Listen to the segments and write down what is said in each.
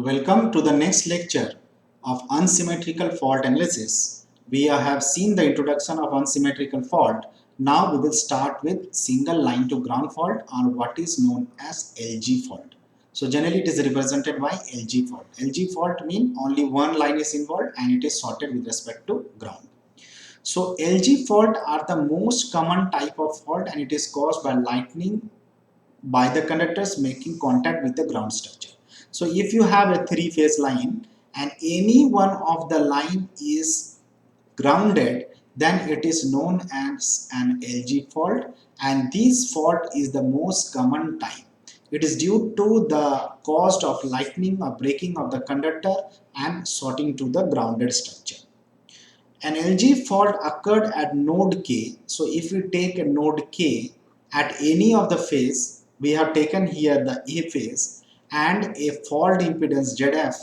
Welcome to the next lecture of unsymmetrical fault analysis. We have seen the introduction of unsymmetrical fault. Now we will start with single line to ground fault, or what is known as LG fault. So generally it is represented by LG fault. LG fault means only one line is involved and it is sorted with respect to ground. So LG fault are the most common type of fault, and it is caused by lightning by the conductors making contact with the ground structure. So if you have a three-phase line and any one of the line is grounded, then it is known as an LG fault, and this fault is the most common type. It is due to the cost of lightning or breaking of the conductor and sorting to the grounded structure. An LG fault occurred at node K. So if we take a node K at any of the phase, we have taken here the A phase and a fault impedance ZF,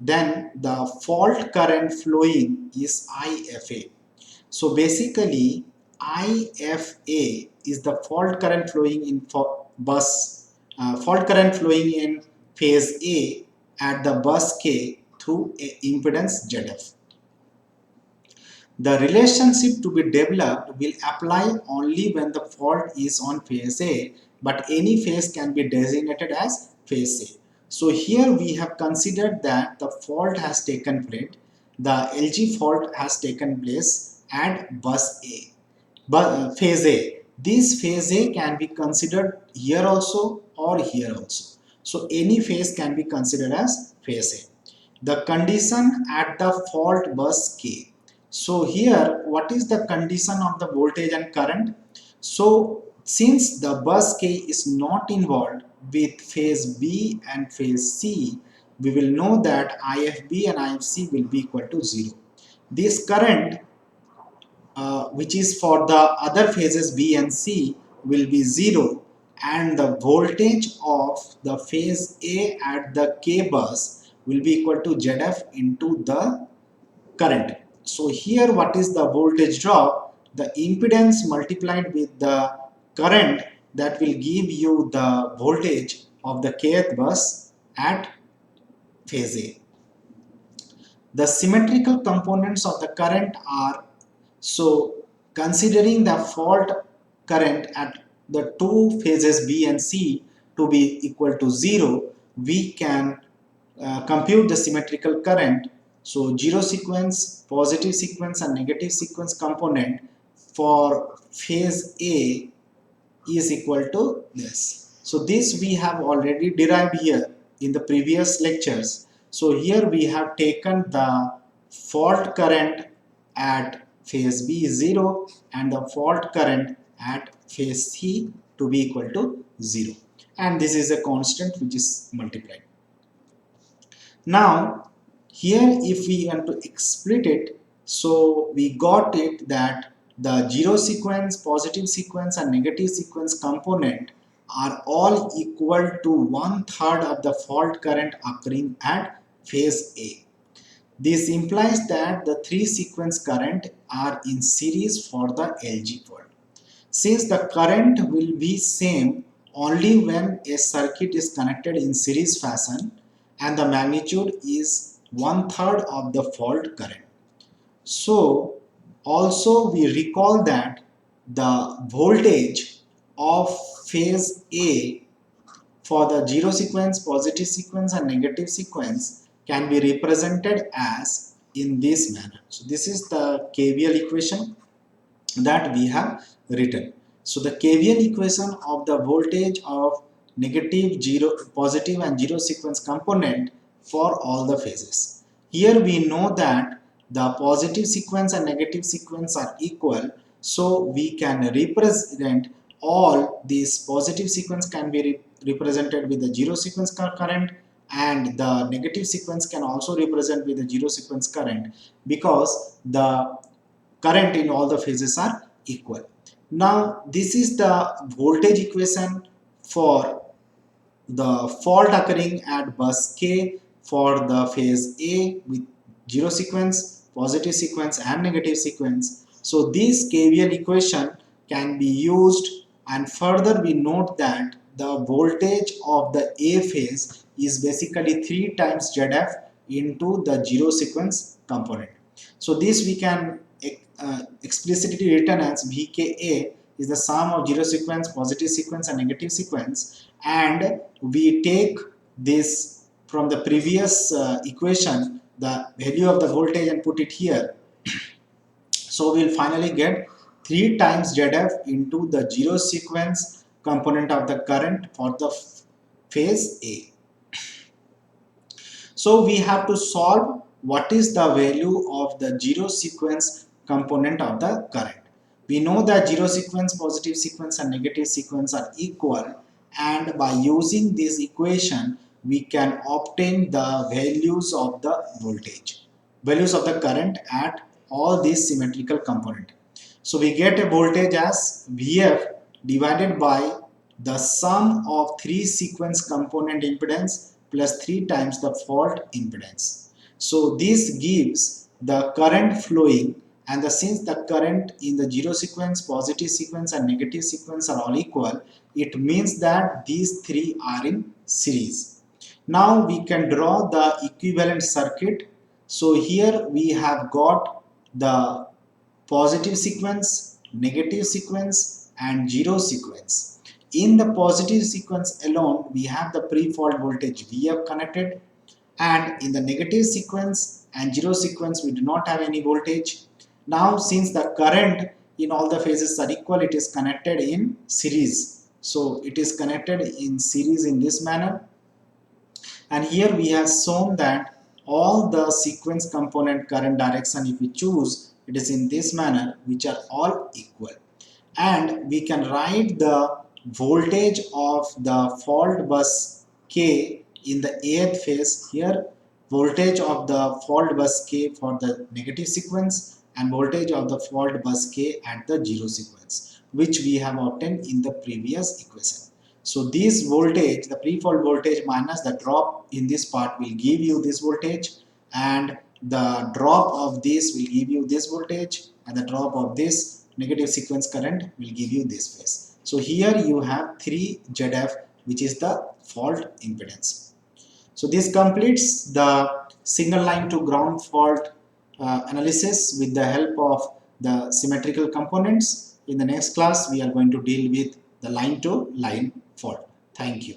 then the fault current flowing is IFA. So basically IFA is the fault current flowing in fault current flowing in phase A at the bus K through a impedance ZF. The relationship to be developed will apply only when the fault is on phase A, but any phase can be designated as phase A. So here we have considered that the fault has taken place, the LG fault has taken place at bus A, but phase A. This phase A can be considered here also or here also. So any phase can be considered as phase A. The condition at the fault bus K. So here, what is the condition of the voltage and current? So since the bus K is not involved with phase B and phase C, we will know that IFB and IFC will be equal to 0. This current, which is for the other phases B and C, will be 0, and the voltage of the phase A at the K bus will be equal to ZF into the current. So here what is the voltage drop? The impedance multiplied with the current, that will give you the voltage of the kth bus at phase A. The symmetrical components of the current are, so considering the fault current at the two phases B and C to be equal to 0, we can compute the symmetrical current. So zero sequence, positive sequence and negative sequence component for phase A is equal to this. So this we have already derived here in the previous lectures. So here we have taken the fault current at phase B is 0 and the fault current at phase C to be equal to 0, and this is a constant which is multiplied. Now here if we want to split it, so we got it that the zero sequence, positive sequence and negative sequence component are all equal to 1/3 of the fault current occurring at phase A. This implies that the three sequence current are in series for the LG fault. Since the current will be same only when a circuit is connected in series fashion and the magnitude is 1/3 of the fault current. So also we recall that the voltage of phase A for the zero sequence, positive sequence and negative sequence can be represented as in this manner. So this is the KVL equation that we have written. So the KVL equation of the voltage of negative, zero, positive and zero sequence component for all the phases. Here we know that the positive sequence and negative sequence are equal, so we can represent all these positive sequence can be represented with the zero sequence current, and the negative sequence can also represent with the zero sequence current, because the current in all the phases are equal. Now this is the voltage equation for the fault occurring at bus K for the phase A with zero sequence, positive sequence and negative sequence. So this KVL equation can be used, and further we note that the voltage of the A phase is basically 3 times ZF into the zero sequence component. So this we can explicitly written as VKA is the sum of zero sequence, positive sequence and negative sequence, and we take this from the previous equation, the value of the voltage, and put it here. So we'll finally get 3 times ZF into the zero sequence component of the current for the phase A. So we have to solve what is the value of the zero sequence component of the current. We know that zero sequence, positive sequence and negative sequence are equal, and by using this equation we can obtain the values of the voltage, values of the current at all these symmetrical component. So we get a voltage as Vf divided by the sum of 3 sequence component impedance plus 3 times the fault impedance. So this gives the current flowing, and since the current in the zero sequence, positive sequence and negative sequence are all equal, it means that these three are in series. Now we can draw the equivalent circuit. So here we have got the positive sequence, negative sequence and zero sequence. In the positive sequence alone, we have the pre-fault voltage Vf connected, and in the negative sequence and zero sequence we do not have any voltage. Now since the current in all the phases are equal, it is connected in series. So it is connected in series in this manner, and here we have shown that all the sequence component current direction, if we choose, it is in this manner, which are all equal. And we can write the voltage of the fault bus K in the Ath phase here, voltage of the fault bus K for the negative sequence, and voltage of the fault bus K at the zero sequence, which we have obtained in the previous equation. So this voltage, the pre-fault voltage minus the drop in this part will give you this voltage, and the drop of this will give you this voltage, and the drop of this negative sequence current will give you this phase. So here you have 3 ZF, which is the fault impedance. So this completes the signal line to ground fault analysis with the help of the symmetrical components. In the next class, we are going to deal with the line to line fault. Thank you.